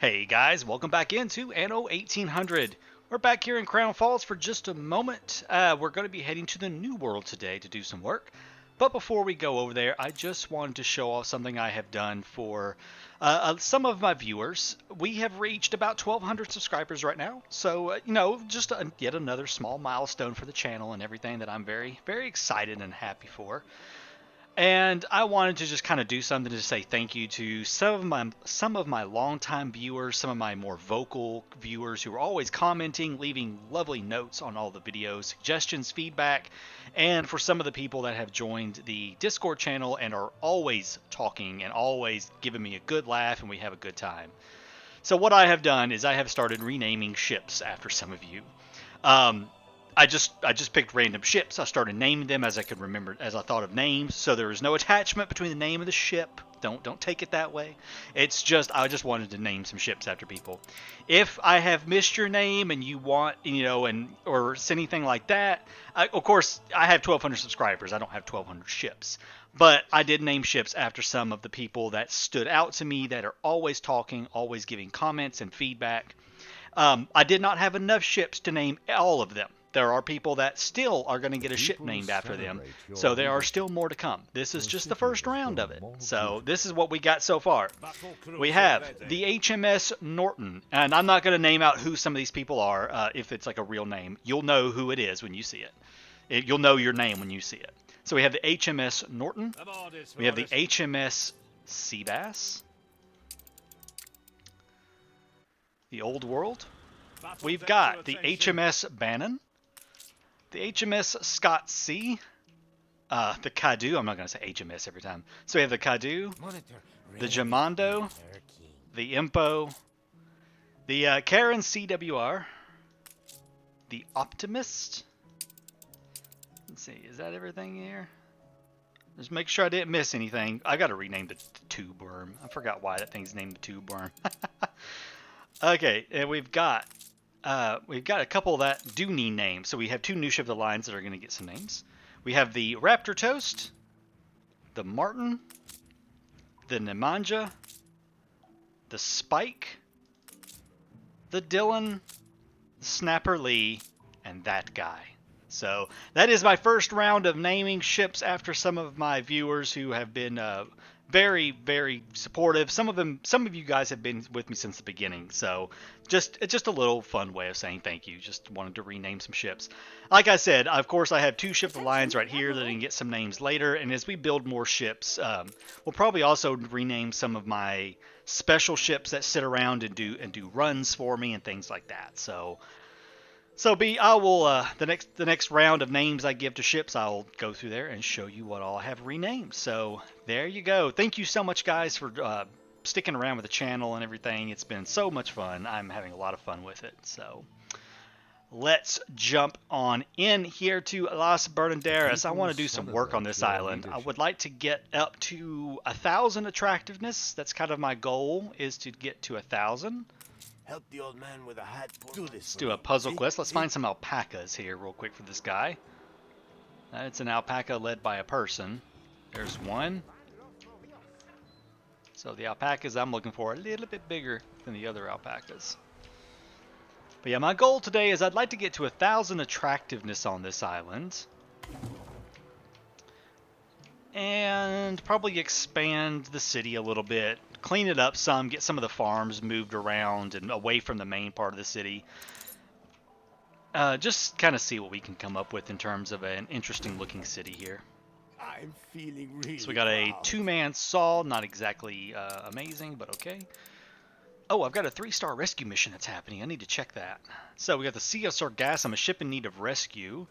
Hey guys, welcome back into Anno 1800. We're back here in Crown Falls for just a moment. We're going to be heading to the New World today to do some work. But before we go over there, I just wanted to show off something I have done for some of my viewers. We have reached about 1,200 subscribers right now. So, just yet another small milestone for the channel and everything that I'm very, very excited and happy for. And I wanted to just kind of do something to say thank you to some of my longtime viewers, some of my more vocal viewers who are always commenting, leaving lovely notes on all the videos, suggestions, feedback, and for some of the people that have joined the Discord channel and are always talking and always giving me a good laugh and we have a good time. So what I have done is I have started renaming ships after some of you. Um, I just picked random ships. I started naming them as I could remember, as I thought of names. So there is no attachment between the name of the ship. Don't take it that way. It's just I just wanted to name some ships after people. If I have missed your name and you want, or anything like that, of course I have 1,200 subscribers. I don't have 1,200 ships, but I did name ships after some of the people that stood out to me that are always talking, always giving comments and feedback. I did not have enough ships to name all of them. There are people that still are going to get a ship named after them, so there are still more to come. This is just the first round of it. So this is what we got so far. We have the HMS Norton, and I'm not going to name out who some of these people are. If it's like a real name, you'll know who it is when you see it. You'll know your name when you see it. So we have the HMS Norton. We have the HMS Seabass. The Old World. We've got the HMS Bannon, the HMS Scott C, the Cadu. I'm not going to say HMS every time. So we have the Cadu, the Jamando, the Impo, the Karen CWR, the Optimist. Let's see, is that everything here? Just make sure I didn't miss anything. I got to rename the tube worm. I forgot why that thing's named the tube worm. Okay, and we've got a couple that do need names. So we have two new ship of the lines that are going to get some names. We have the Raptor Toast, the Martin, the Nemanja, the Spike, the Dylan, the Snapper Lee, and that guy. So that is my first round of naming ships after some of my viewers who have been very, very supportive. Some of you guys have been with me since the beginning. So it's just a little fun way of saying thank you. Just wanted to rename some ships. Like I said, of course, I have two ship lines right here that I can get some names later. And as we build more ships, we'll probably also rename some of my special ships that sit around and do runs for me and things like that. So I will the next round of names I give to ships, I'll go through there and show you what all I have renamed. So there you go. Thank you so much, guys, for sticking around with the channel and everything. It's been so much fun. I'm having a lot of fun with it. So let's jump on in here to Las Bernarderas. I want to do some work on this island. I would like to get up to 1,000 attractiveness. That's kind of my goal, is to get to 1,000. Help the old man with a hat. Do this. Let's do a puzzle quest. Let's find some alpacas here real quick for this guy. It's an alpaca led by a person. There's one. So the alpacas I'm looking for are a little bit bigger than the other alpacas. But yeah, my goal today is I'd like to get to 1,000 attractiveness on this island. And probably expand the city a little bit, clean it up some, get some of the farms moved around and away from the main part of the city. Just kind of see what we can come up with in terms of an interesting looking city here. I'm feeling really So we got a two-man saw, not exactly amazing, but okay. Oh, I've got a 3-star rescue mission that's happening. I need to check that. So we got the Sea of Sargassum, a ship in need of rescue.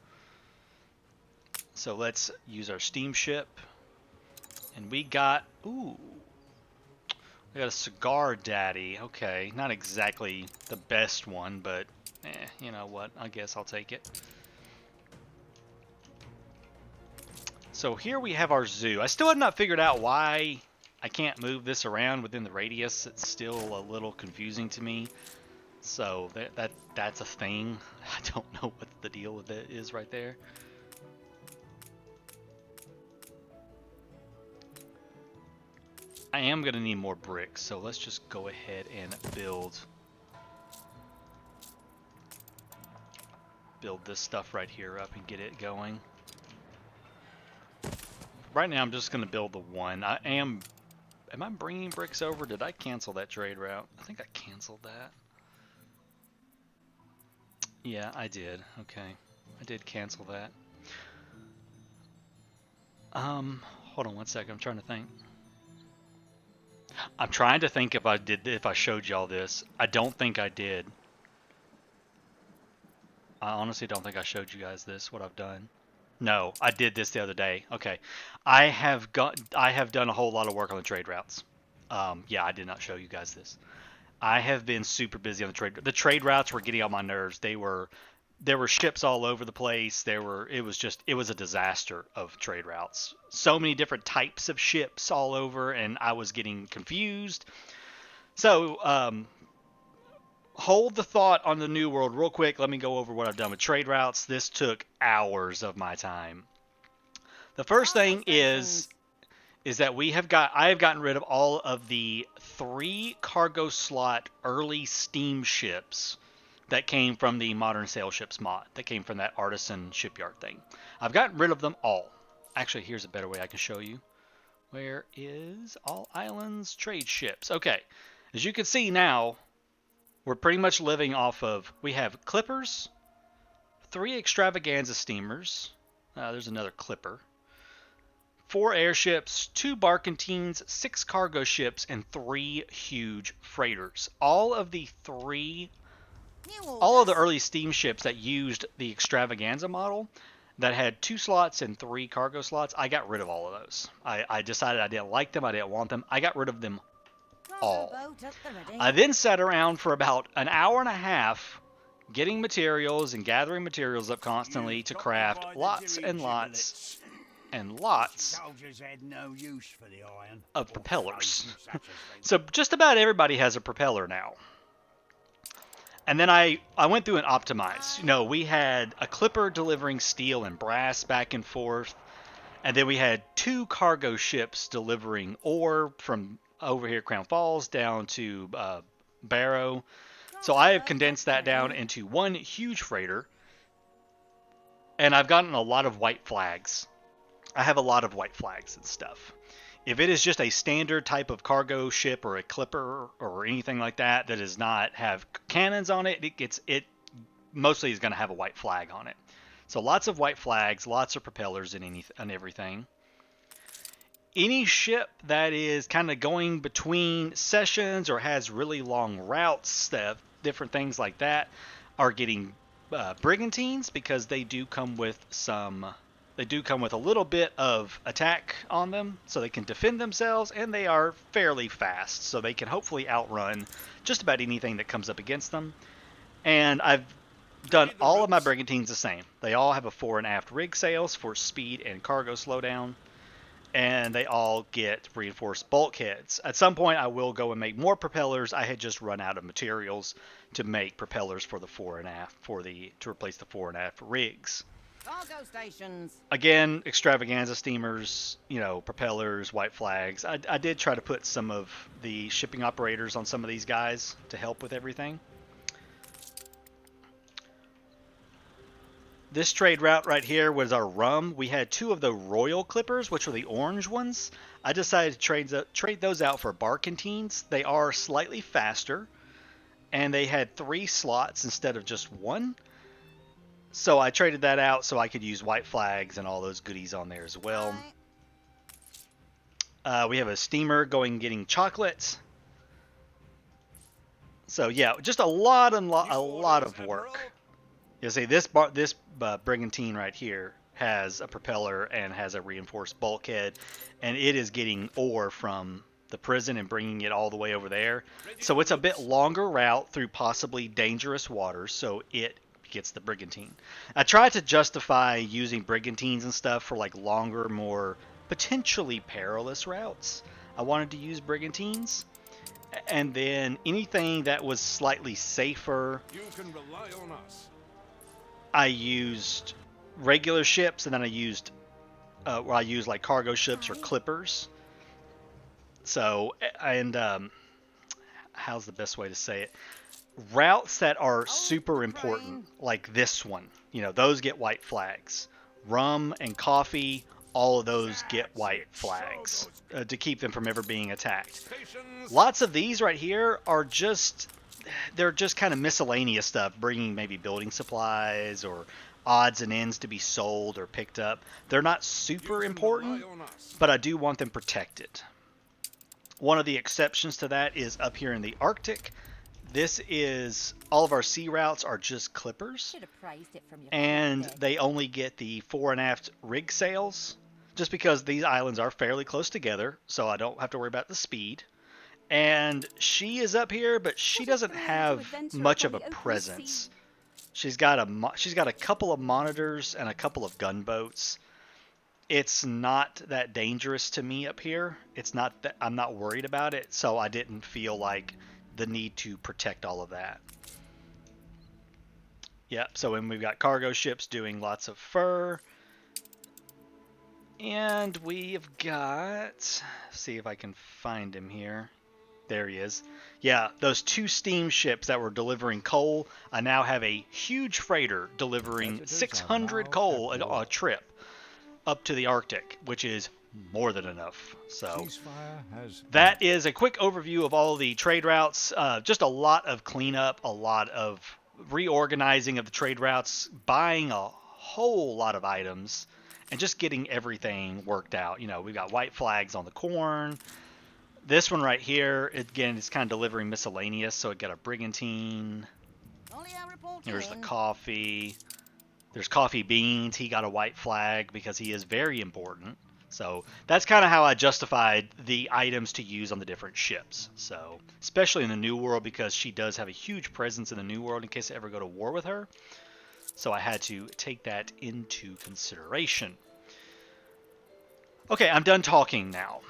So let's use our steamship. And we got, we got a cigar daddy. Okay, not exactly the best one, but you know what? I guess I'll take it. So here we have our zoo. I still have not figured out why I can't move this around within the radius. It's still a little confusing to me. So that's a thing. I don't know what the deal with it is right there. I am going to need more bricks, so let's just go ahead and build this stuff right here up and get it going. Right now I'm just going to build the one. Am I bringing bricks over? Did I cancel that trade route? I think I canceled that. Yeah, I did. Okay. I did cancel that. Hold on one second. I'm trying to think. I'm trying to think if I showed y'all this. I don't think I did. I honestly don't think I showed you guys this, what I've done. No, I did this the other day. Okay. I have done a whole lot of work on the trade routes. Yeah, I did not show you guys this. I have been super busy on the trade routes were getting on my nerves. There were ships all over the place. It was a disaster of trade routes. So many different types of ships all over, and I was getting confused. So, hold the thought on the New World real quick. Let me go over what I've done with trade routes. This took hours of my time. The first thing is that I have gotten rid of all of the 3 cargo slot early steamships that came from the Modern Sail Ships mod, that came from that artisan shipyard thing. I've gotten rid of them all. Actually, here's a better way I can show you. Where is all islands trade ships? Okay, as you can see now, we're pretty much living off of, we have clippers, 3 extravaganza steamers, there's another clipper, 4 airships, 2 barquentines, 6 cargo ships, and 3 huge freighters. All of the early steamships that used the extravaganza model that had 2 slots and 3 cargo slots, I got rid of all of those. I decided I didn't like them, I didn't want them. I got rid of them all. I then sat around for about an hour and a half getting materials and gathering materials up constantly to craft lots and lots and lots of propellers. So just about everybody has a propeller now. And then I went through and optimized. You know, we had a clipper delivering steel and brass back and forth. And then we had 2 cargo ships delivering ore from over here, Crown Falls, down to Barrow. So I have condensed that down into 1 huge freighter. And I've gotten a lot of white flags. I have a lot of white flags and stuff. If it is just a standard type of cargo ship or a clipper or anything like that that does not have cannons on it, it mostly is going to have a white flag on it. So lots of white flags, lots of propellers and everything. Any ship that is kind of going between sessions or has really long routes, different things like that, are getting brigantines because they do come with a little bit of attack on them, so they can defend themselves, and they are fairly fast, so they can hopefully outrun just about anything that comes up against them. And I've done all of my brigantines the same. They all have a fore and aft rig sails for speed and cargo slowdown, and they all get reinforced bulkheads. At some point, I will go and make more propellers. I had just run out of materials to make propellers for the fore and aft to replace the fore and aft rigs. Cargo stations. Again, extravaganza steamers, propellers, white flags. I did try to put some of the shipping operators on some of these guys to help with everything. This trade route right here was our rum. We had 2 of the royal clippers, which were the orange ones. I decided to trade those out for barquentines. They are slightly faster, and they had 3 slots instead of just 1. So I traded that out so I could use white flags and all those goodies on there as well. We have a steamer getting chocolate. So yeah, just a lot of work. You see, this brigantine right here has a propeller and has a reinforced bulkhead, and it is getting ore from the prison and bringing it all the way over there. So it's a bit longer route through possibly dangerous waters, so it gets the brigantine. I tried to justify using brigantines and stuff for like longer, more potentially perilous routes. I wanted to use brigantines, and then anything that was slightly safer, You can rely on us. I used regular ships, and then I used like cargo ships or clippers. So, and how's the best way to say it? Routes that are super important, like this one, those get white flags. Rum and coffee, all of those get white flags to keep them from ever being attacked. Lots of these right here are they're just kind of miscellaneous stuff, bringing maybe building supplies or odds and ends to be sold or picked up. They're not super important, but I do want them protected. One of the exceptions to that is up here in the Arctic. This is, all of our sea routes are just clippers, and they only get the fore and aft rig sails, just because these islands are fairly close together, so I don't have to worry about the speed. And she is up here, but she doesn't have much of a presence. She's got a couple of monitors and a couple of gunboats. It's not that dangerous to me up here. It's not that I'm not worried about it, so I didn't feel like the need to protect all of that. Yep, so when we've got cargo ships doing lots of fur. And we've got, see if I can find him here. There he is. Yeah, those 2 steamships that were delivering coal, I now have a huge freighter delivering 600 coal a trip up to the Arctic, which is more than enough. So that is a quick overview of all the trade routes. Just a lot of cleanup, a lot of reorganizing of the trade routes, buying a whole lot of items, and just getting everything worked out. We've got white flags on the corn. This one right here, again, is kind of delivering miscellaneous, so it got a brigantine. Here's the coffee. There's coffee beans. He got a white flag because he is very important. So that's kind of how I justified the items to use on the different ships. So especially in the New World, because she does have a huge presence in the New World in case I ever go to war with her. So I had to take that into consideration. Okay, I'm done talking now.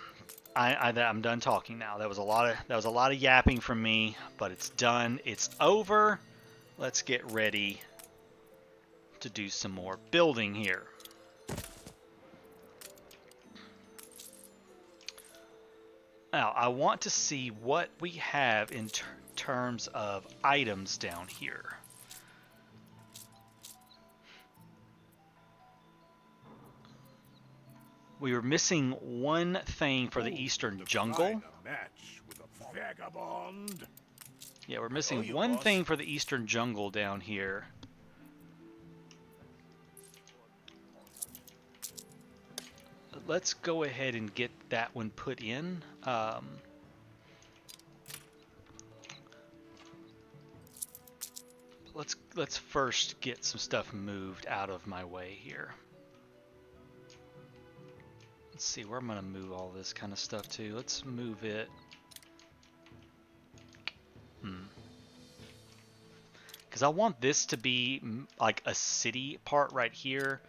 I'm done talking now. That was a lot of yapping from me, but it's done. It's over. Let's get ready to do some more building here. Now, I want to see what we have in terms of items down here. We were missing one thing for the Eastern Jungle. Yeah, we're missing one thing for the Eastern Jungle down here. Let's go ahead and get that one put in. Let's first get some stuff moved out of my way here. Let's see where I'm gonna move all this kind of stuff to. Let's move it. Because I want this to be like a city part right here.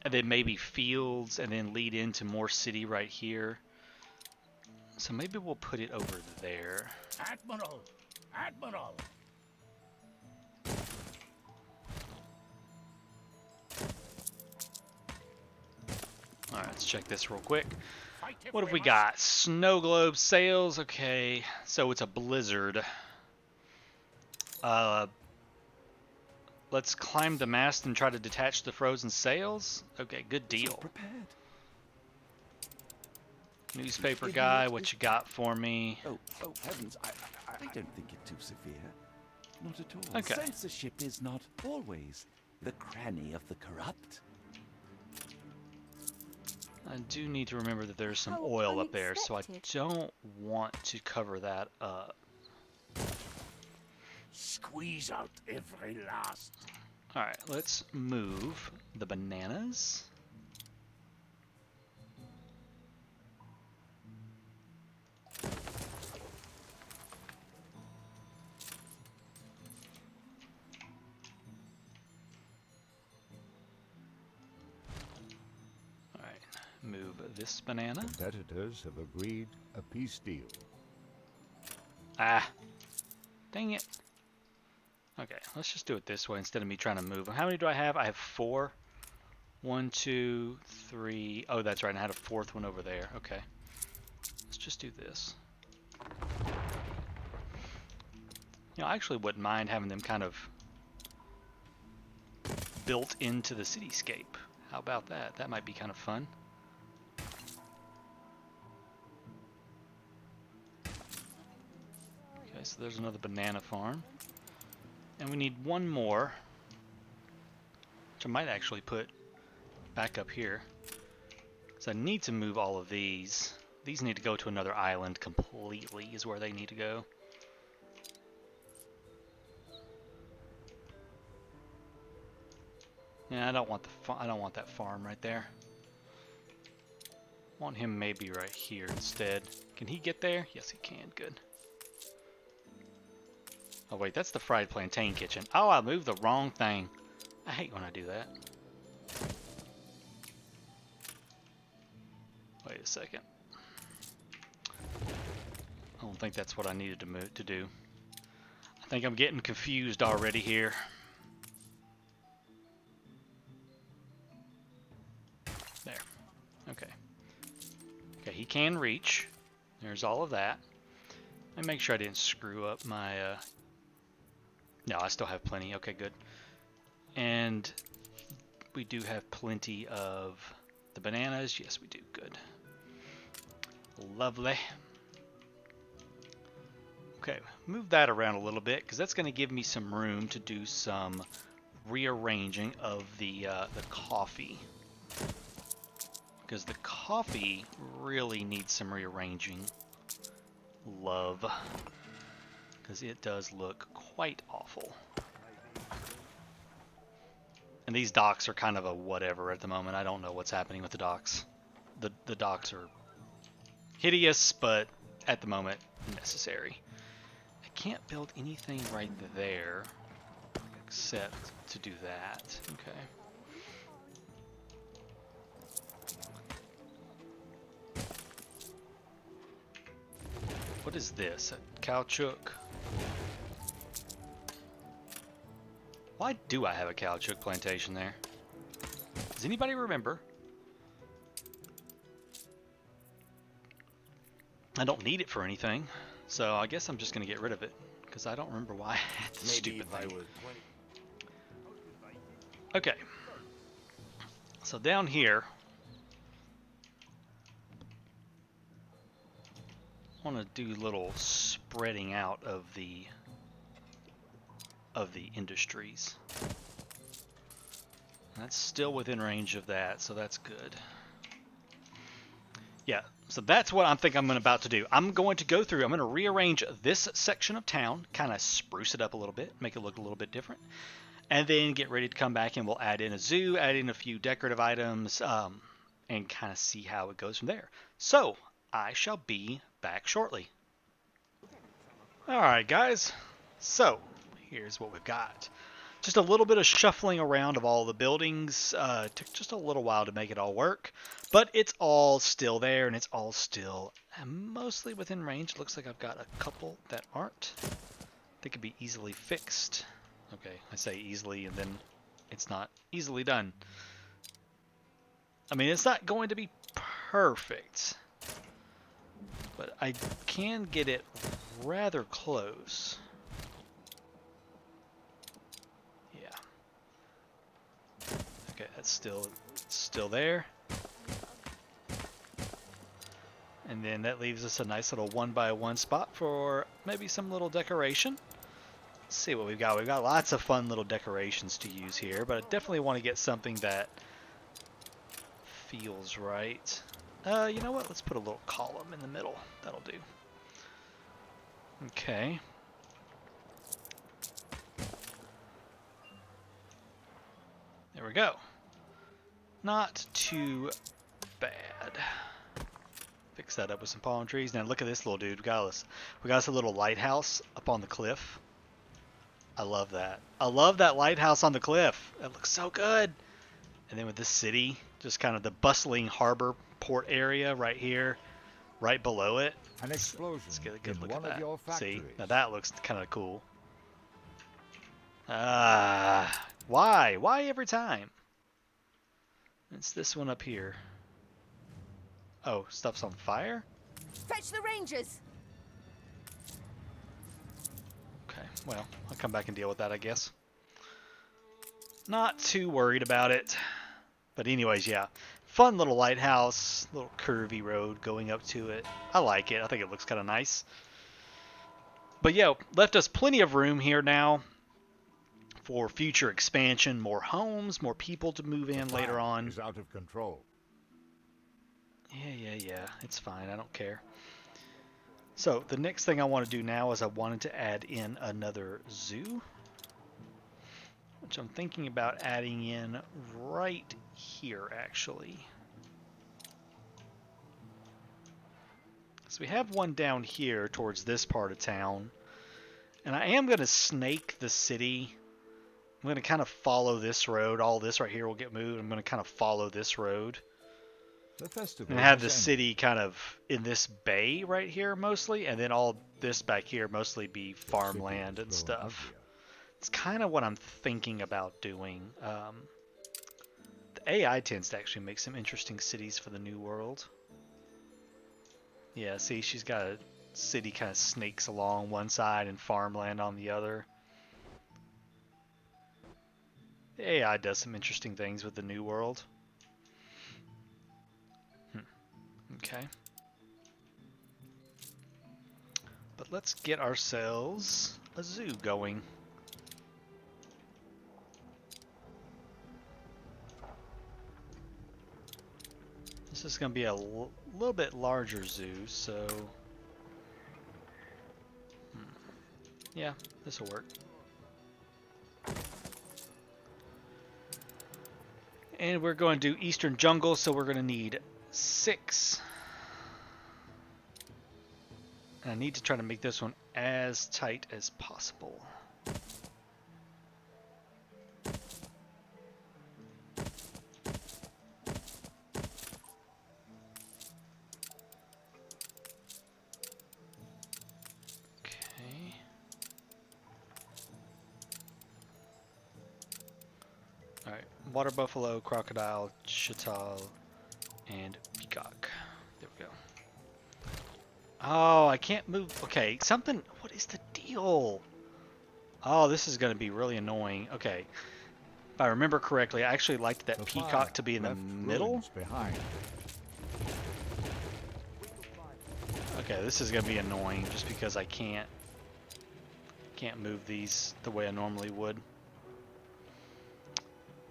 And then maybe fields, and then lead into more city right here. So maybe we'll put it over there. Admiral! Admiral! Alright, let's check this real quick. What have we got? Snow globe sails. Okay, so it's a blizzard. Let's climb the mast and try to detach the frozen sails. Okay, good deal. Newspaper guy, what you got for me? Oh heavens, I don't think it too severe. Not at all. Okay. Censorship is not always the cranny of the corrupt. I do need to remember that there's some oil up there, so I don't want to cover that up. Squeeze out every last. Alright, let's move the bananas. Alright, move this banana. Competitors have agreed a peace deal. Ah, dang it. Okay, let's just do it this way instead of me trying to move them. How many do I have? I have 4. 1, 2, 3. Oh, that's right. I had a 4th one over there. Okay. just do this. You know, I actually wouldn't mind having them kind of built into the cityscape. How about that? That might be kind of fun. Okay, so there's another banana farm. And we need one more, which I might actually put back up here. So I need to move all of these. These need to go to another island completely is where they need to go. Yeah, I don't want that farm right there. I want him maybe right here instead. Can he get there? Yes, he can. Good. Oh wait, that's the fried plantain kitchen. Oh, I moved the wrong thing. I hate when I do that. Wait a second. I don't think that's what I needed to do. I think I'm getting confused already here. There. Okay. Okay, he can reach. There's all of that. Let me make sure I didn't screw up my... No, I still have plenty. Okay, good. And we do have plenty of the bananas. Yes, we do. Good. Lovely. Okay, move that around a little bit because that's going to give me some room to do some rearranging of the coffee. Because the coffee really needs some rearranging. Love. Because it does look quite awful. And these docks are kind of a whatever at the moment. I don't know what's happening with the docks. The docks are hideous, but at the moment necessary. I can't build anything right there except to do that. Okay. What is this? A caoutchouc? Why do I have a caoutchouc plantation there? Does anybody remember? I don't need it for anything, so I guess I'm just going to get rid of it, because I don't remember why I had this stupid thing. Okay. So down here, I want to do a little spreading out of the industries. That's still within range of that, so that's good. Yeah, so that's what I'm about to do. I'm going to go through, I'm going to rearrange this section of town, kind of spruce it up a little bit, make it look a little bit different, and then get ready to come back and we'll add in a zoo, add in a few decorative items, and kind of see how it goes from there. So, I shall be back shortly. Alright guys, so here's what we've got. Just a little bit of shuffling around of all the buildings. Took just a little while to make it all work, but it's all still there and it's all still mostly within range. It looks like I've got a couple that aren't. They could be easily fixed. Okay, I say easily and then it's not easily done. I mean, it's not going to be perfect, but I can get it rather close. Okay, that's still there. And then that leaves us a nice little 1x1 spot for maybe some little decoration. Let's see what we've got. We've got lots of fun little decorations to use here, but I definitely want to get something that feels right. You know what? Let's put a little column in the middle. That'll do. Okay. There we go. Not too bad. Fix that up with some palm trees. Now look at this little dude. We got us a little lighthouse up on the cliff. I love that. I love that lighthouse on the cliff. That looks so good. And then with the city, just kind of the bustling harbor port area right here, right below it. An explosion. Let's get a good in look one at of your that. See, factories. now that looks kind of cool. Why? Why every time? It's this one up here. Oh, stuff's on fire? Fetch the rangers. Okay, well, I'll come back and deal with that, I guess. Not too worried about it. But anyways, yeah. Fun little lighthouse, little curvy road going up to it. I like it. I think it looks kind of nice. But yeah, left us plenty of room here now for future expansion, more homes, more people to move in later on. Is out of control. Yeah. It's fine. I don't care. So the next thing I want to do now is I wanted to add in another zoo, which I'm thinking about adding in right here, actually. So we have one down here towards this part of town, and I am going to snake the city. I'm going to kind of follow this road. All this right here will get moved. I'm going to kind of follow this road. The festival And have has the ended. city kind of in this bay right here mostly, and then all this back here mostly be farmland and Cities stuff. grown uglier. It's kind of what I'm thinking about doing. The AI tends to actually make some interesting cities for the new world. Yeah, see, she's got a city kind of snakes along one side and farmland on the other. The AI does some interesting things with the new world. Okay. But let's get ourselves a zoo going. This is going to be a little bit larger zoo, so... yeah, this will work. And we're going to do Eastern Jungle, so we're going to need 6. And I need to try to make this one as tight as possible. Okay. Alright, water buffalo, crocodile, chital, and peacock. There we go. Oh, I can't move. Okay, something. What is the deal? Oh, this is going to be really annoying. Okay. If I remember correctly, I actually liked that The peacock fire to be in the left middle. ruins behind. Okay, this is going to be annoying just because I can't move these the way I normally would.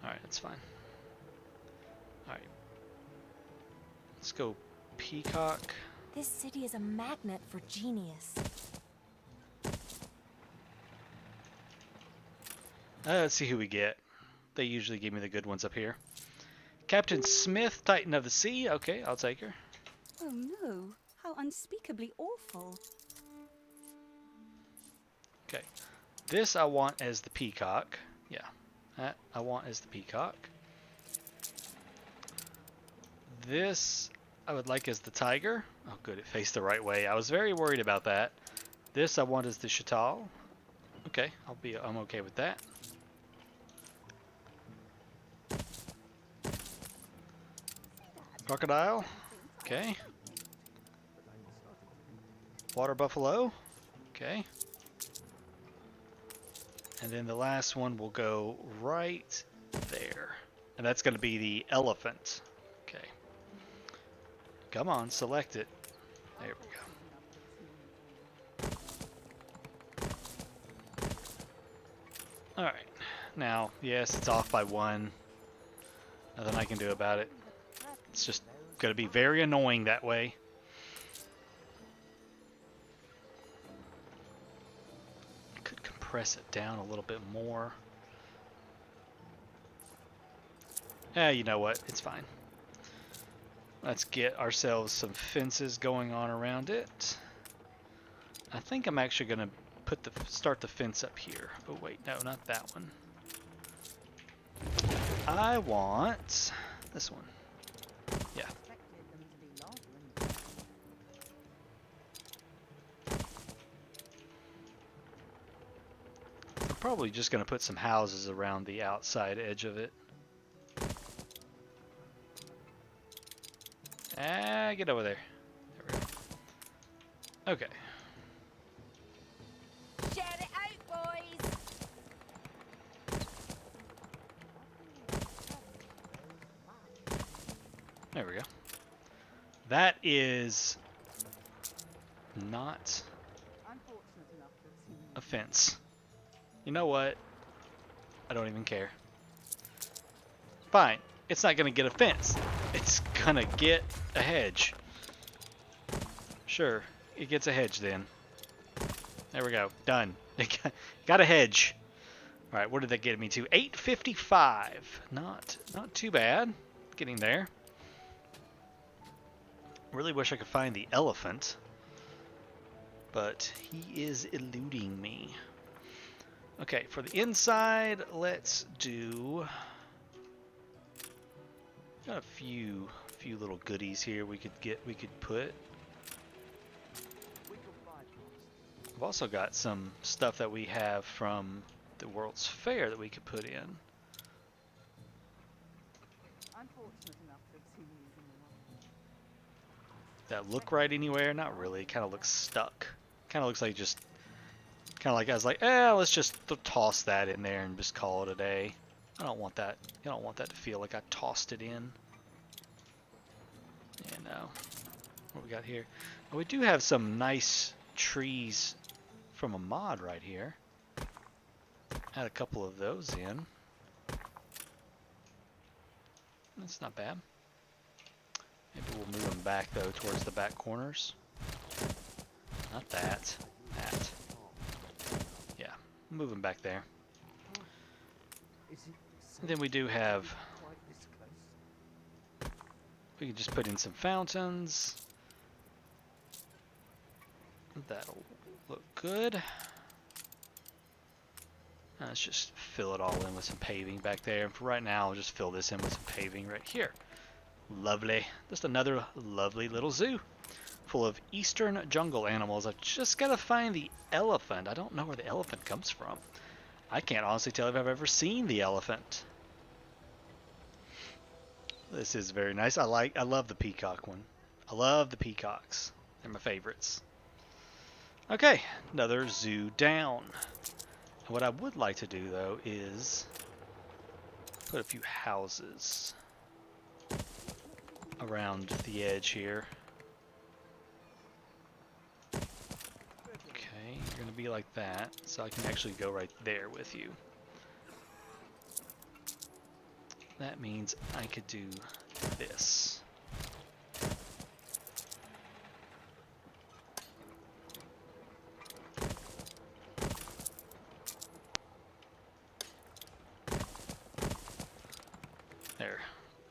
Alright, that's fine. Alright. Let's go peacock. This city is a magnet for genius. Let's see who we get. They usually give me the good ones up here. Captain Smith, Titan of the Sea. Okay, I'll take her. Oh no, how unspeakably awful. Okay. This I want as the peacock. Yeah. That I want as the peacock. This I would like as the tiger. Oh good, it faced the right way. I was very worried about that. This I want as the chital. Okay, I'm okay with that. Crocodile. Okay. Water buffalo. Okay. And then the last one will go right there. And that's going to be the elephant. Okay. Come on, select it. There we go. Alright. Now, yes, it's off by 1. Nothing I can do about it. It's just going to be very annoying that way. I could compress it down a little bit more. You know what? It's fine. Let's get ourselves some fences going on around it. I think I'm actually going to start the fence up here. Oh wait, no, not that one. I want this one. Yeah. I'm probably just going to put some houses around the outside edge of it. Get over there. There we go. Okay. Shout it out, boys! There we go. That is not a fence. You know what? I don't even care. Fine. It's not going to get a fence. It's going to get a hedge. Sure. It gets a hedge then. There we go. Done. It got a hedge. All right. What did that get me to? 855. Not too bad. Getting there. Really wish I could find the elephant. But he is eluding me. Okay, for the inside, let's do... Got a few little goodies here we could put. I've also got some stuff that we have from the World's Fair that we could put in. That look right anywhere? Not really. It kind of looks stuck. Kind of looks like just... Kind of like I was like, let's just toss that in there and just call it a day. I don't want that. I don't want that to feel like I tossed it in. Yeah, no. What we got here? Oh, we do have some nice trees from a mod right here. Had a couple of those in. That's not bad. Maybe we'll move them back though towards the back corners. Not that. That. Yeah, move them back there. And then we do have... We can just put in some fountains. That'll look good. Let's just fill it all in with some paving back there. And for right now, I'll just fill this in with some paving right here. Lovely. Just another lovely little zoo full of eastern jungle animals. I've just got to find the elephant. I don't know where the elephant comes from. I can't honestly tell if I've ever seen the elephant. This is very nice. I love the peacock one. I love the peacocks. They're my favorites. Okay, another zoo down. And what I would like to do though is put a few houses around the edge here. Okay, you're gonna be like that, so I can actually go right there with you. That means I could do this. There.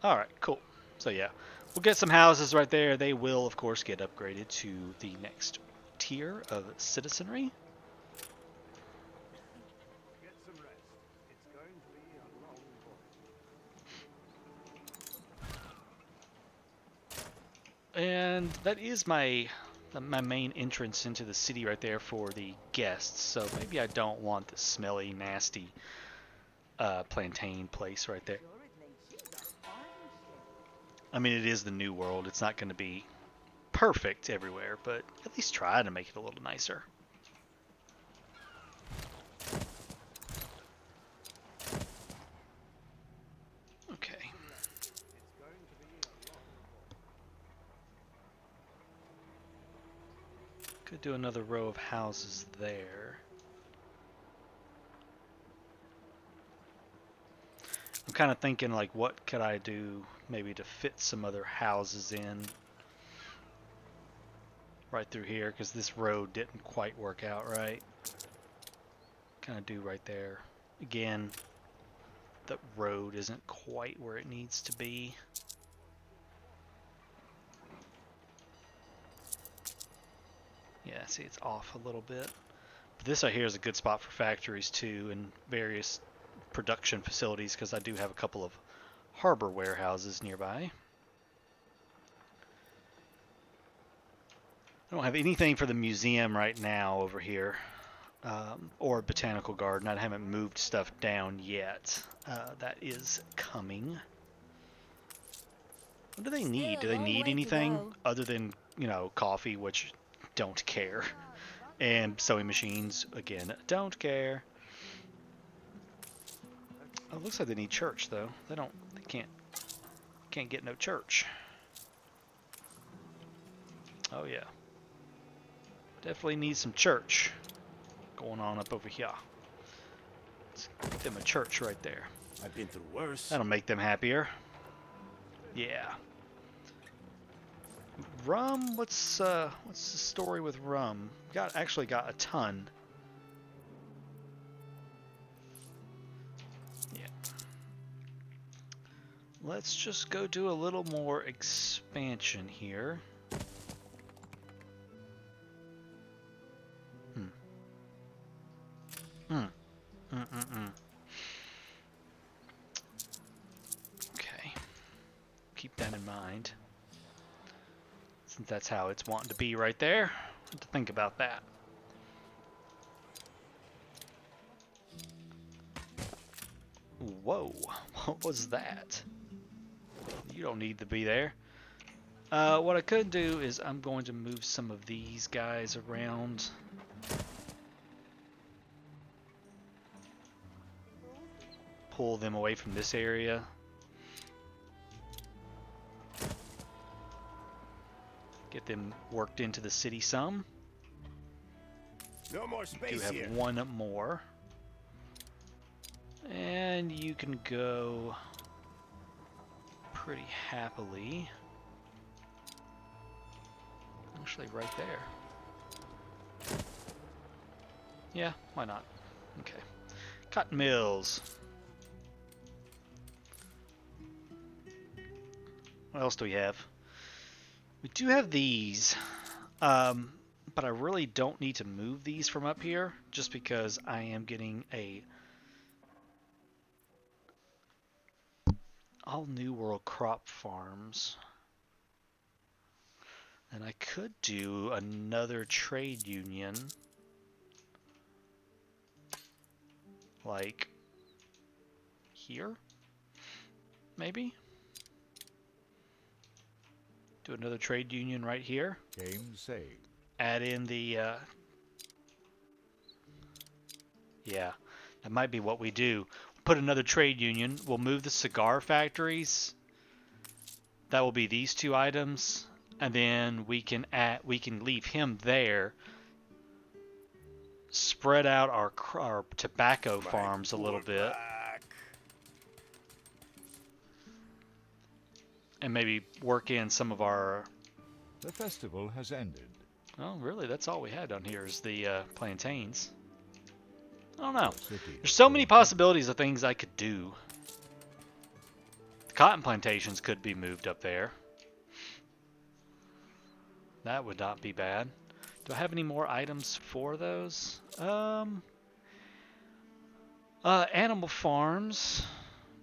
Alright, cool. So yeah, we'll get some houses right there. They will, of course, get upgraded to the next tier of citizenry. Get some rest. It's going to be a long voyage. And that is my main entrance into the city right there for the guests. So maybe I don't want the smelly, nasty plantain place right there. I mean, it is the new world. It's not going to be perfect everywhere, but at least try to make it a little nicer. Okay. Could do another row of houses there. I'm kind of thinking like, what could I do maybe to fit some other houses in right through here, because this road didn't quite work out right. Kind of do right there. Again, the road isn't quite where it needs to be. Yeah, see, it's off a little bit. But this right here is a good spot for factories too, and various production facilities, because I do have a couple of harbor warehouses nearby. I don't have anything for the museum right now over here, or botanical garden. I haven't moved stuff down yet. That is coming. What do they need? Do they need anything other than, you know, coffee, which don't care. And sewing machines, again, don't care. Oh, it looks like they need church though. They can't get no church. Oh yeah. Definitely need some church going on up over here. Let's get them a church right there. I've been through worse. That'll make them happier. Yeah. Rum, what's the story with rum? Actually got a ton. Yeah. Let's just go do a little more expansion here. Okay. Keep that in mind. Since that's how it's wanting to be right there. Have to think about that. Whoa, what was that? You don't need to be there. What I could do is I'm going to move some of these guys around. Pull them away from this area. Get them worked into the city some. No more Do space have here. one more. And you can go pretty happily. Actually, right there. Yeah, why not? Okay. Cotton mills. What else do we have? We do have these, but I really don't need to move these from up here, just because I am getting a all New World crop farms. And I could do another trade union, like here, maybe? Do another trade union right here. Game saved. Add in the, yeah, that might be what we do. Put another trade union. We'll move the cigar factories. That will be these two items, and then we can leave him there. Spread out our tobacco farms a little bit. And maybe work in some of our... The festival has ended. Oh, really? That's all we had down here is the plantains. I don't know. There's so many possibilities of things I could do. The cotton plantations could be moved up there. That would not be bad. Do I have any more items for those? Animal farms.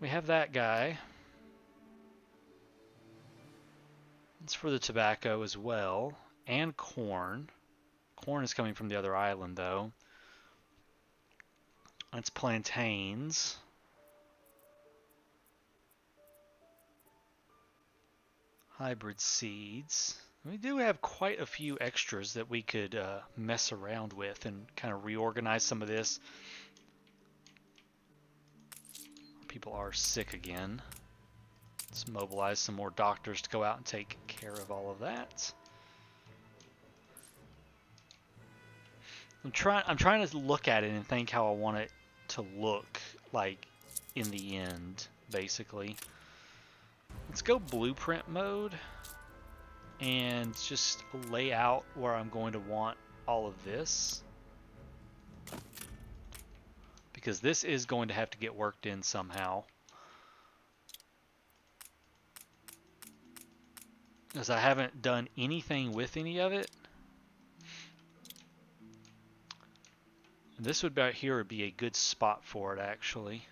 We have that guy. It's for the tobacco as well, and corn. Corn is coming from the other island, though. That's plantains. Hybrid seeds. We do have quite a few extras that we could mess around with and kind of reorganize some of this. People are sick again. Let's mobilize some more doctors to go out and take care of all of that. I'm trying to look at it and think how I want it to look like in the end, basically. Let's go blueprint mode and just lay out where I'm going to want all of this. Because this is going to have to get worked in somehow. Because I haven't done anything with any of it. And this would about here would be a good spot for it, actually.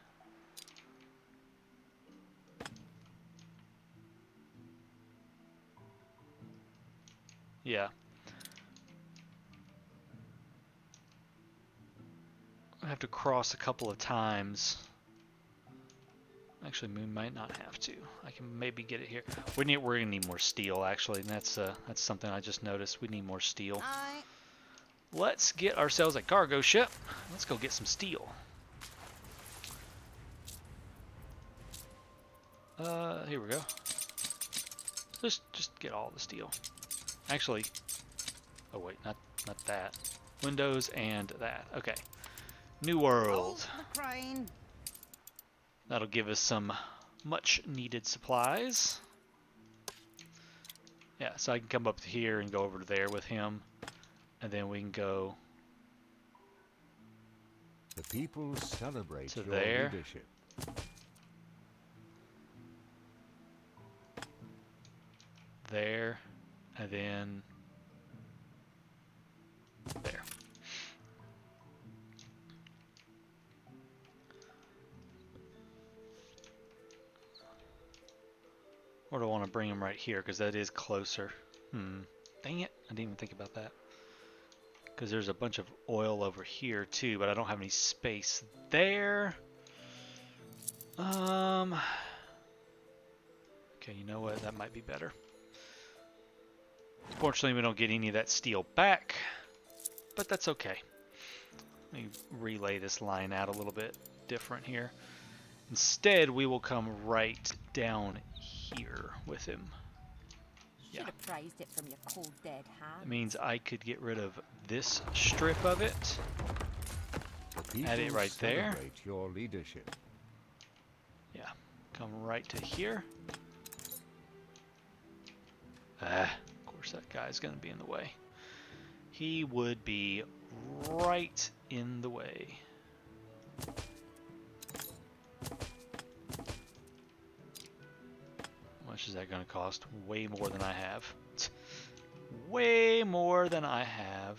Yeah. I have to cross a couple of times. Actually, we might not have to. I can maybe get it here. We're gonna need more steel actually, and that's something I just noticed. We need more steel. Aye. Let's get ourselves a cargo ship. Let's go get some steel. Here we go. Just get all the steel. Actually, oh wait, not that. Windows and that. Okay. New world. Hold the crane. That'll give us some much needed supplies. Yeah, so I can come up here and go over to there with him. And then we can go The people celebrate to your there. leadership. There, and then there. Or do I want to bring him right here, because that is closer. Dang it, I didn't even think about that. Because there's a bunch of oil over here too, but I don't have any space there. Okay, you know what, that might be better. Fortunately, we don't get any of that steel back, but that's okay. Let me relay this line out a little bit different here. Instead, we will come right down here with him. Should have praised it from your cold dead hand. That means I could get rid of this strip of it. The people Add it right there. celebrate your leadership. Yeah, come right to here. Of course that guy's gonna be in the way. He would be right in the way. How much is that gonna cost? Way more than I have. Way more than I have.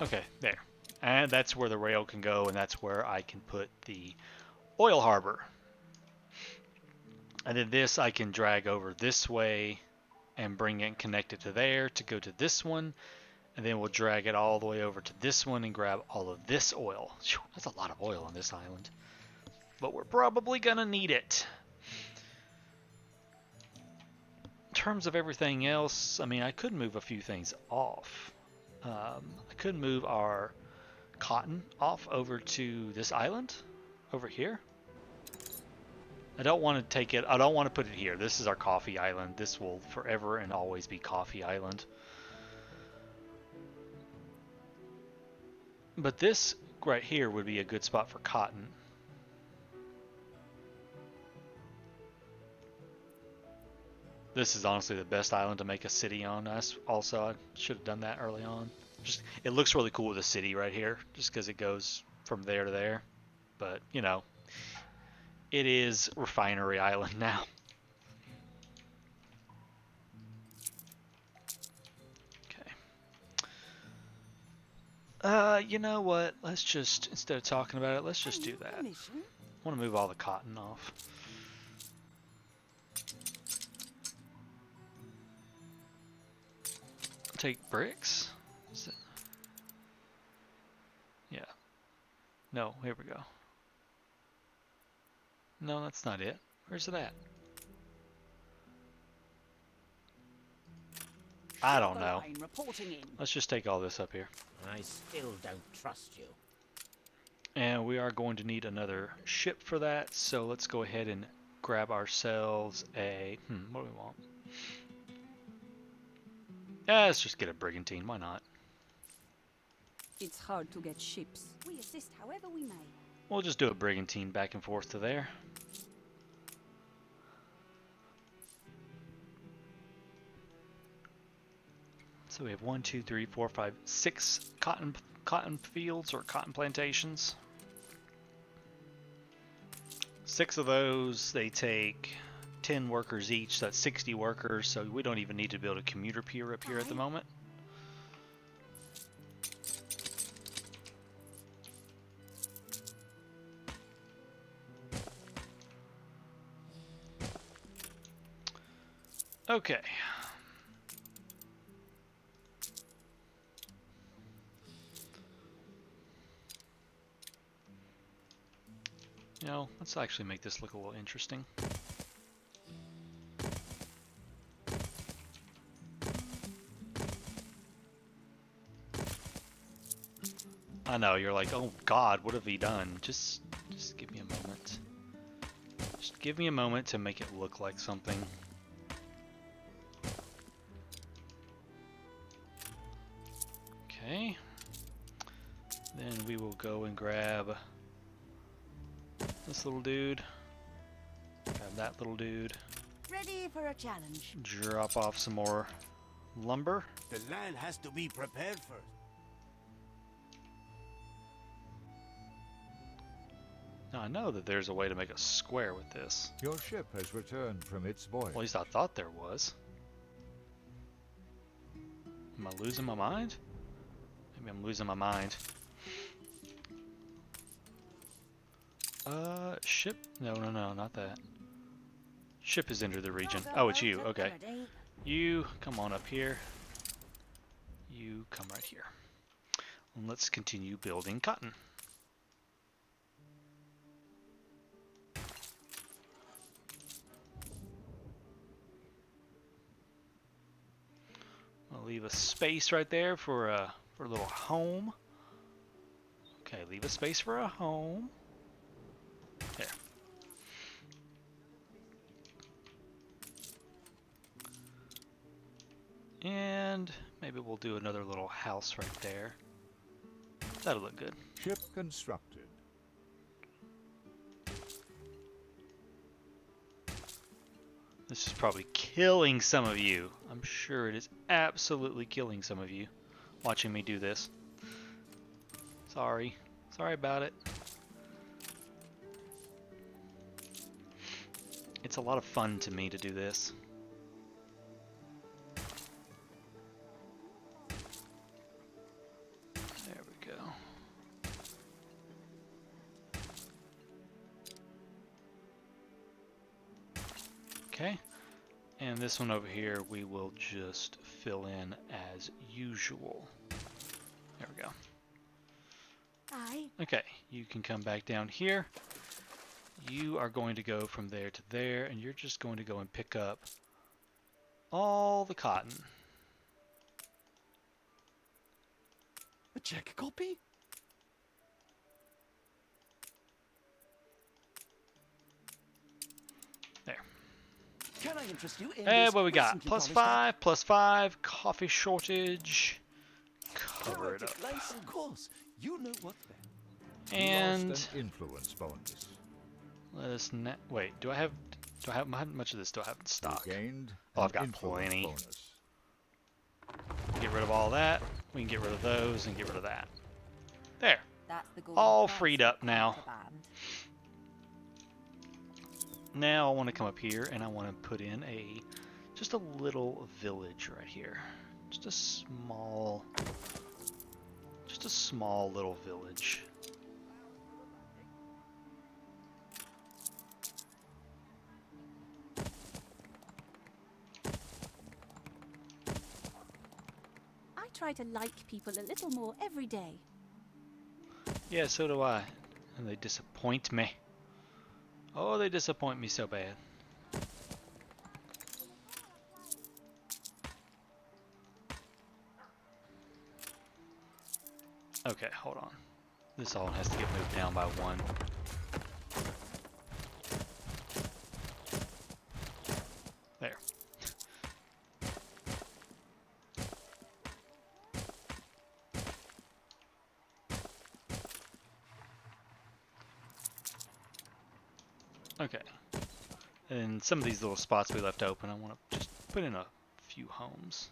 Okay, there. And that's where the rail can go, and that's where I can put the oil harbor. And then this I can drag over this way and bring it and connect it to there to go to this one. And then we'll drag it all the way over to this one and grab all of this oil. Whew, that's a lot of oil on this island. But we're probably gonna need it. In terms of everything else, I mean, I could move a few things off. I could move our cotton off over to this island over here. I don't want to take it, I don't want to put it here. This is our coffee island. This will forever and always be coffee island. But this right here would be a good spot for cotton. This is honestly the best island to make a city on. I should have done that early on. Just, it looks really cool with a city right here, just because it goes from there to there. But, you know, it is Refinery Island now. Okay. You know what? Let's just, instead of talking about it, let's just do that. I want to move all the cotton off. Take bricks? Is it? Yeah. No, here we go. No, that's not it. Where's it at? I don't know. Let's just take all this up here. I still don't trust you. And we are going to need another ship for that, so let's go ahead and grab ourselves a... what do we want? Yeah, let's just get a Brigantine, why not? It's hard to get ships. We assist however we may. We'll just do a Brigantine back and forth to there. So we have 1, 2, 3, 4, 5, 6 cotton fields or cotton plantations. 6 of those, they take 10 workers each, so that's 60 workers, so we don't even need to build a commuter pier up here at the moment. Okay. You know, let's actually make this look a little interesting. I know, you're like, oh God, what have he done? Just give me a moment. Just give me a moment to make it look like something. Okay. Then we will go and grab this little dude. Grab that little dude. Ready for a challenge. Drop off some more lumber. The land has to be prepared first. Now I know that there's a way to make a square with this. Your ship has returned from its voyage. At least I thought there was. Am I losing my mind? Maybe I'm losing my mind. Ship? No, not that. Ship has entered the region. Oh, it's you. Okay. You come on up here. You come right here. And let's continue building cotton. I'll leave a space right there for a little home. Okay, leave a space for a home. There. And maybe we'll do another little house right there. That'll look good. Ship constructed. This is probably killing some of you. I'm sure it is absolutely killing some of you watching me do this. Sorry. Sorry about it. It's a lot of fun to me to do this. There we go. Okay. And this one over here we will just fill in as usual. There we go. Aye. Okay, you can come back down here. You are going to go from there to there, and you're just going to go and pick up all the cotton. A check copy? There. Can I interest you in Hey, this what we got? recently Plus polished +5, +5, coffee shortage. Cover it up. poetic license? Of course. You know what then. And Lost an influence bonus. let us wait. How much of this do I have in stock? You gained Oh, I've an got influence plenty. bonus. Get rid of all that. We can get rid of those and get rid of that. There. That's the golden All price freed for up now. contraband. Now I want to come up here and I want to put in just a little village right here. Just a small little village. I try to like people a little more every day. Yeah, so do I. And they disappoint me. Oh, they disappoint me so bad. Okay, hold on. This all has to get moved down by 1. There. Okay. And some of these little spots we left open, I want to just put in a few homes.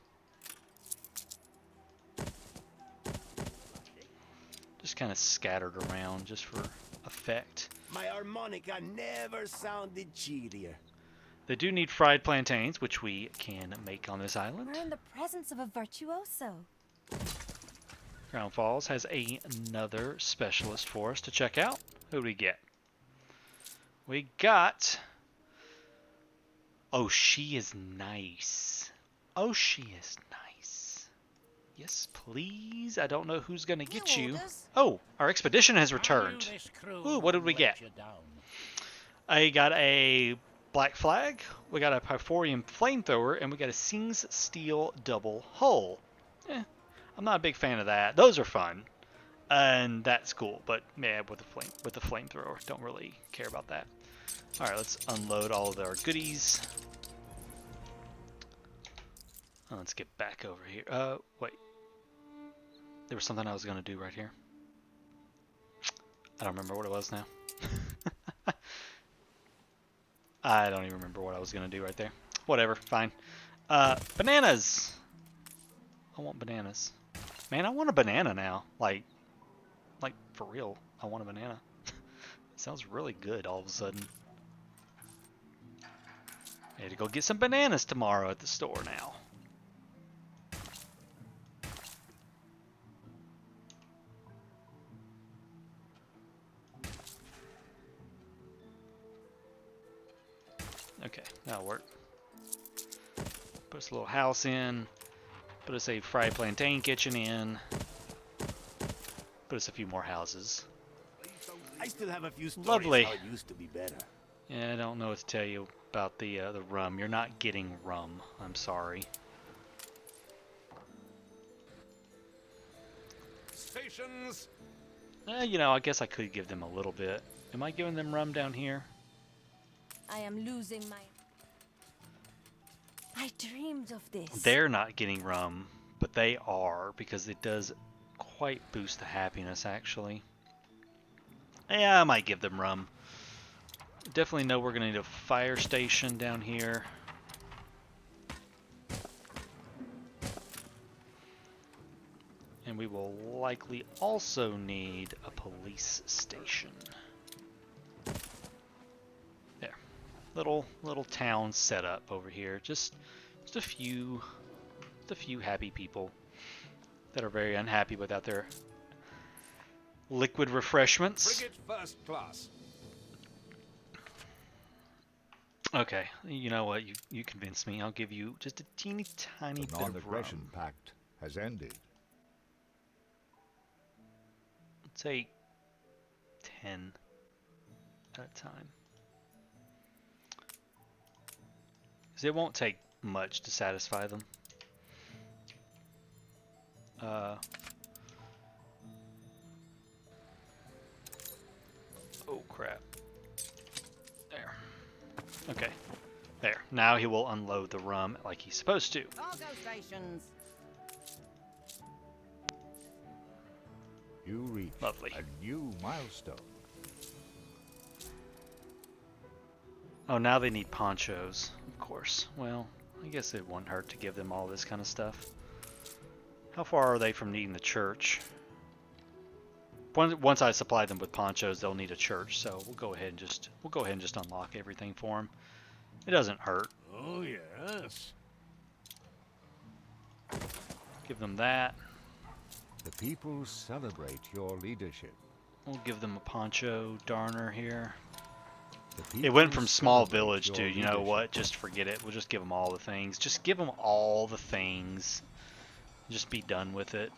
Just kind of scattered around just for effect. My harmonica never sounded cheerier. They do need fried plantains, which we can make on this island. We're in the presence of a virtuoso. Crown Falls has another specialist for us to check out. Who do we get? We got... Oh, she is nice. Oh, she is nice. Yes, please. I don't know who's gonna get New you. orders? Oh, our expedition has returned. Ooh, what did we get? I got a black flag, we got a Pyphorium flamethrower, and we got a Sings steel double hull. I'm not a big fan of that. Those are fun, and that's cool. But yeah, with the flamethrower, don't really care about that. All right, let's unload all of our goodies. Let's get back over here. Wait. There was something I was gonna do right here. I don't remember what it was now. I don't even remember what I was gonna do right there. Whatever, fine. Bananas! I want bananas. Man, I want a banana now. Like for real, I want a banana. It sounds really good all of a sudden. I need to go get some bananas tomorrow at the store now. Okay, that'll work. Put us a little house in. Put us a fried plantain kitchen in. Put us a few more houses. I still have a few stories Lovely. how it used to be better. Yeah, I don't know what to tell you about the rum. You're not getting rum. I'm sorry. Stations. You know, I guess I could give them a little bit. Am I giving them rum down here? I am losing my... I dreamed of this. They're not getting rum, but they are, because it does quite boost the happiness, actually. Yeah, I might give them rum. Definitely know we're going to need a fire station down here. And we will likely also need a police station. There. Little town set up over here. Just a few happy people that are very unhappy without their liquid refreshments. Frigate first class. Okay, you know what? You convinced me. I'll give you just a teeny tiny The bit of non-aggression rum. pact has ended. Let's say 10 at a time. Because it won't take much to satisfy them. Oh crap. There. Okay. There. Now he will unload the rum like he's supposed to. Cargo stations. You reach Lovely. a new milestone. Oh, now they need ponchos, of course. Well, I guess it won't hurt to give them all this kind of stuff. How far are they from needing the church? Once I supply them with ponchos, they'll need a church. So we'll go ahead and just unlock everything for them. It doesn't hurt. Oh yes. Give them that. The people celebrate your leadership. We'll give them a poncho darner here. The It went people from small celebrate village to, your you know leadership. what, just forget it. We'll just give them all the things. Just give them all the things. Just be done with it.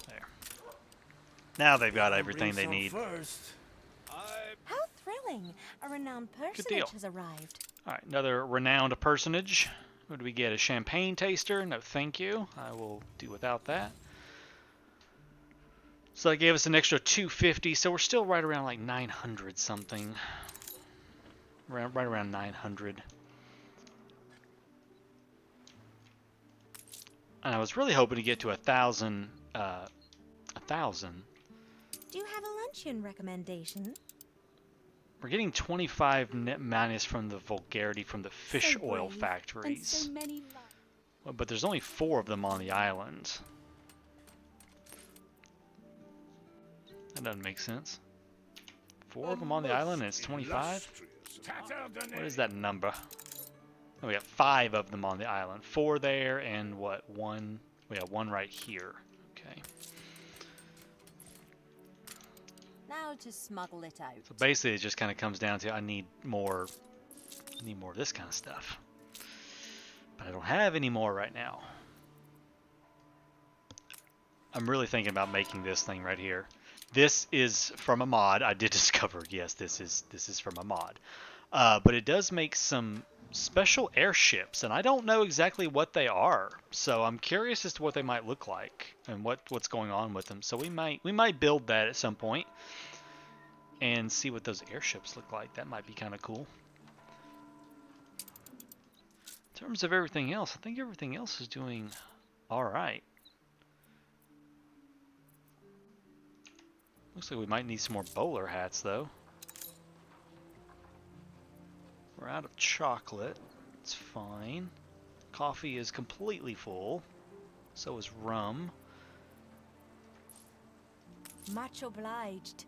There. Now they've got everything they need. First. How thrilling! A renowned deal. personage has arrived. Alright, another renowned personage. What do we get? A champagne taster? No, thank you. I will do without that. So that gave us an extra 250, so we're still right around like 900 something. Right around 900. And I was really hoping to get to 1,000. 1,000. Do you have a luncheon recommendation? We're getting 25 net minus from the vulgarity from the fish So oil brave, factories. And so many lives. Well, but there's only 4 of them on the island. That doesn't make sense. 4 of them on the island and it's 25? What is that number? Oh, we got 5 of them on the island. 4 there and what? 1? We have 1 right here. Okay. Now how to smuggle it out. So basically, it just kind of comes down to I need more of this kind of stuff. But I don't have any more right now. I'm really thinking about making this thing right here. This is from a mod. I did discover, yes, this is from a mod. But it does make some special airships, and I don't know exactly what they are. So I'm curious as to what they might look like and what's going on with them. So we might build that at some point and see what those airships look like. That might be kind of cool. In terms of everything else, I think everything else is doing all right. Looks like we might need some more bowler hats, though. We're out of chocolate. It's fine. Coffee is completely full. So is rum. Much obliged.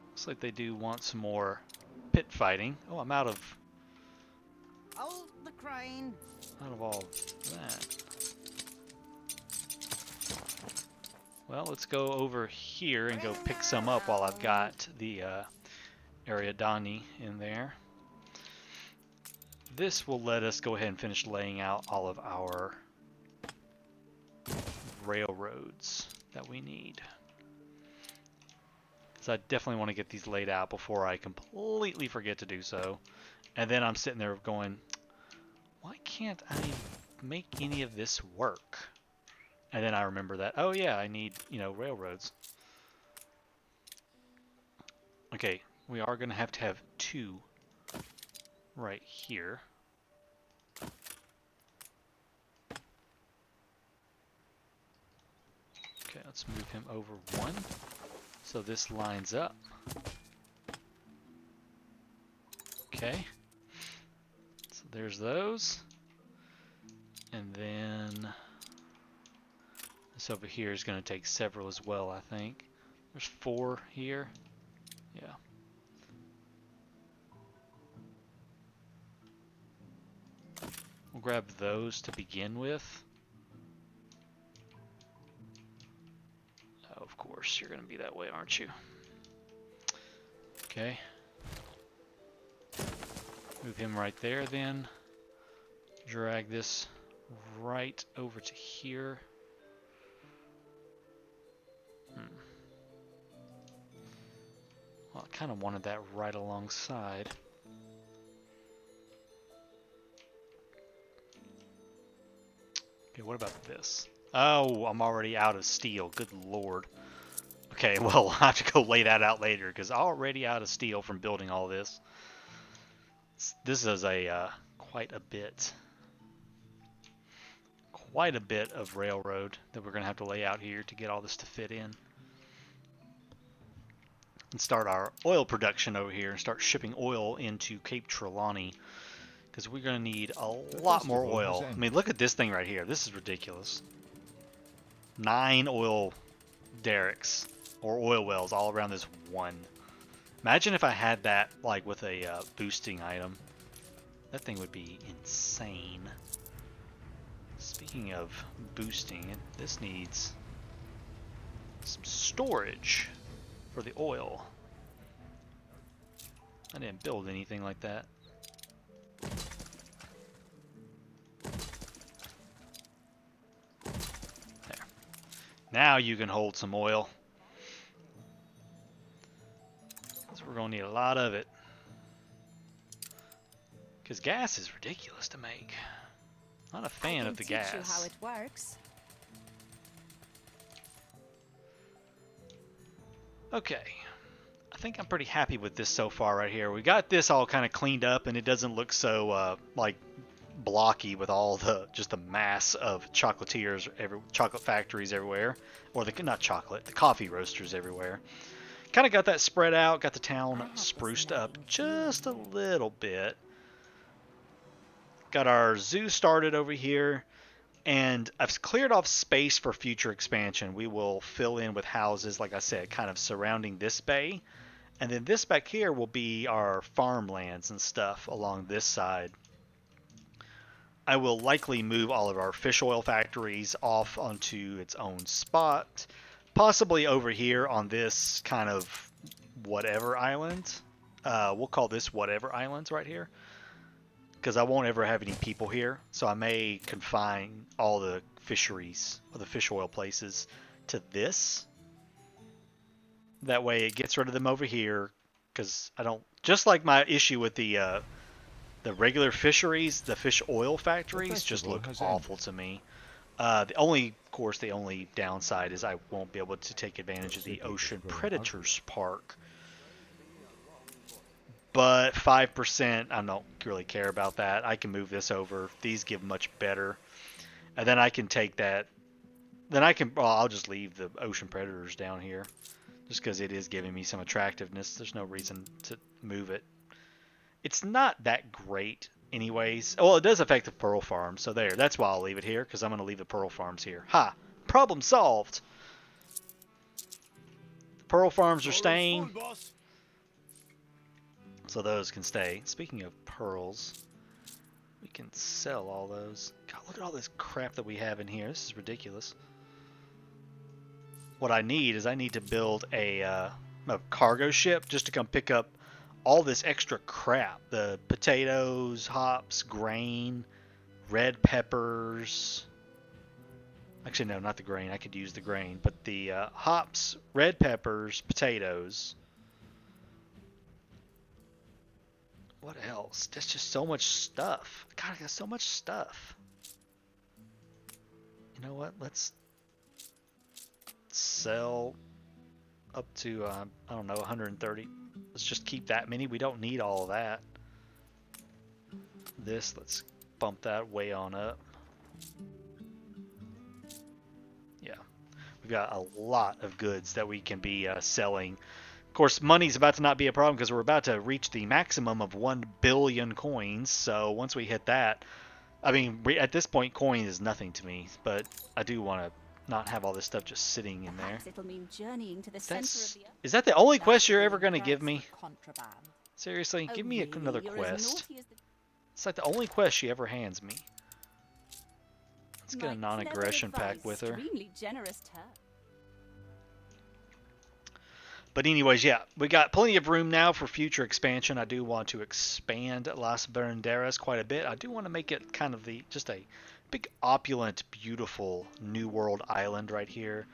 Looks like they do want some more pit fighting. Oh, I'm out of Hold the crane. all that. Well, let's go over here and go pick some up while I've got the Ariadne in there. This will let us go ahead and finish laying out all of our railroads that we need. Because I definitely want to get these laid out before I completely forget to do so. And then I'm sitting there going, why can't I make any of this work? And then I remember that, oh yeah, I need, railroads. Okay, we are going to have two right here. Okay, let's move him over one. So this lines up. Okay. So there's those. And then this over here is going to take several as well, I think. There's 4 here. Yeah. We'll grab those to begin with. Oh, of course, you're going to be that way, aren't you? Okay. Move him right there then. Drag this right over to here. Well, I kind of wanted that right alongside. Okay, what about this? Oh, I'm already out of steel. Good lord. Okay, well, I'll have to go lay that out later because I'm already out of steel from building all this. This is a quite a bit of railroad that we're going to have to lay out here to get all this to fit in. And start our oil production over here and start shipping oil into Cape Trelawney because we're going to need a lot more oil. I mean, look at this thing right here. This is ridiculous. 9 oil derricks or oil wells all around this one. Imagine if I had that like with a boosting item. That thing would be insane. Speaking of boosting, this needs some storage for the oil. I didn't build anything like that. There. Now you can hold some oil. So we're going to need a lot of it. Because gas is ridiculous to make. Not a fan of the gas. I can teach you how it works. Okay, I think I'm pretty happy with this so far right here. We got this all kind of cleaned up and it doesn't look so like blocky with all the just the mass of chocolatiers, chocolate factories everywhere, or the coffee roasters everywhere. Kind of got that spread out, got the town spruced up just a little bit. Got our zoo started over here. And I've cleared off space for future expansion. We will fill in with houses, like I said, kind of surrounding this bay. And then this back here will be our farmlands and stuff along this side. I will likely move all of our fish oil factories off onto its own spot. possibly over here on this kind of whatever island. We'll call this whatever islands right here, because I won't ever have any people here, so I may confine all the fisheries or the fish oil places to this. That way it gets rid of them over here, because I don't, just like my issue with the regular fisheries, the fish oil factories just look awful to me. The only downside is I won't be able to take advantage of the Ocean Predators Park. But 5%, I don't really care about that. I can move this over. These give much better. And then I can take that. Then I'll just leave the Ocean Predators down here. Just because it is giving me some attractiveness. There's no reason to move it. It's not that great anyways. Well, it does affect the pearl farm. So there, that's why I'll leave it here. Because I'm going to leave the pearl farms here. Ha! Problem solved! The pearl farms are staying. So those can stay. Speaking of pearls, we can sell all those. God, look at all this crap that we have in here. This is ridiculous. What I need is to build a cargo ship just to come pick up all this extra crap. The potatoes, hops, grain, red peppers. Actually, no, not the grain. I could use the grain. But the hops, red peppers, potatoes. What else? There's just so much stuff. God, I got so much stuff. You know what? Let's sell up to, I don't know, 130. Let's just keep that many. We don't need all of that. Let's bump that way on up. Yeah. We've got a lot of goods that we can be selling. Of course, money's about to not be a problem because we're about to reach the maximum of 1 billion coins. So once we hit that, I mean, at this point, coin is nothing to me. But I do want to not have all this stuff just sitting in there. It'll mean journeying to the center of the earth. Is that the only quest you're ever going to give me? Seriously, give me another You're quest. as naughty as the It's like the only quest she ever hands me. Let's get a non-aggression pack with her. Extremely generous to her. But anyways, yeah, we got plenty of room now for future expansion. I do want to expand Las Banderas quite a bit. I do want to make it kind of just a big, opulent, beautiful New World island right here.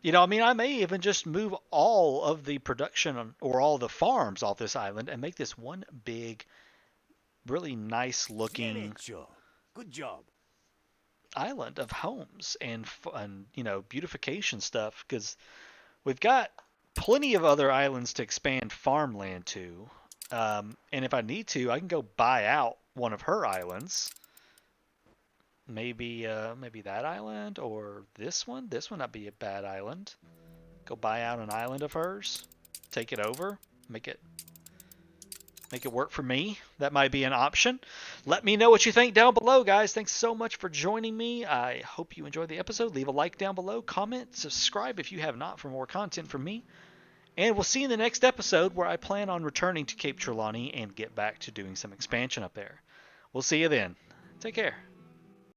You know, I mean, I may even just move all of the production or all the farms off this island and make this one big, really nice looking Good job. island of homes and you know, beautification stuff, because we've got plenty of other islands to expand farmland to, and if I need to, I can go buy out one of her islands. Maybe that island or this one. This one not be a bad island. Go buy out an island of hers, take it over, make it work for me. That might be an option. Let me know what you think down below, guys. Thanks so much for joining me. I hope you enjoyed the episode. Leave a like down below, comment, subscribe if you have not for more content from me. And we'll see you in the next episode, where I plan on returning to Cape Trelawney and get back to doing some expansion up there. We'll see you then. Take care.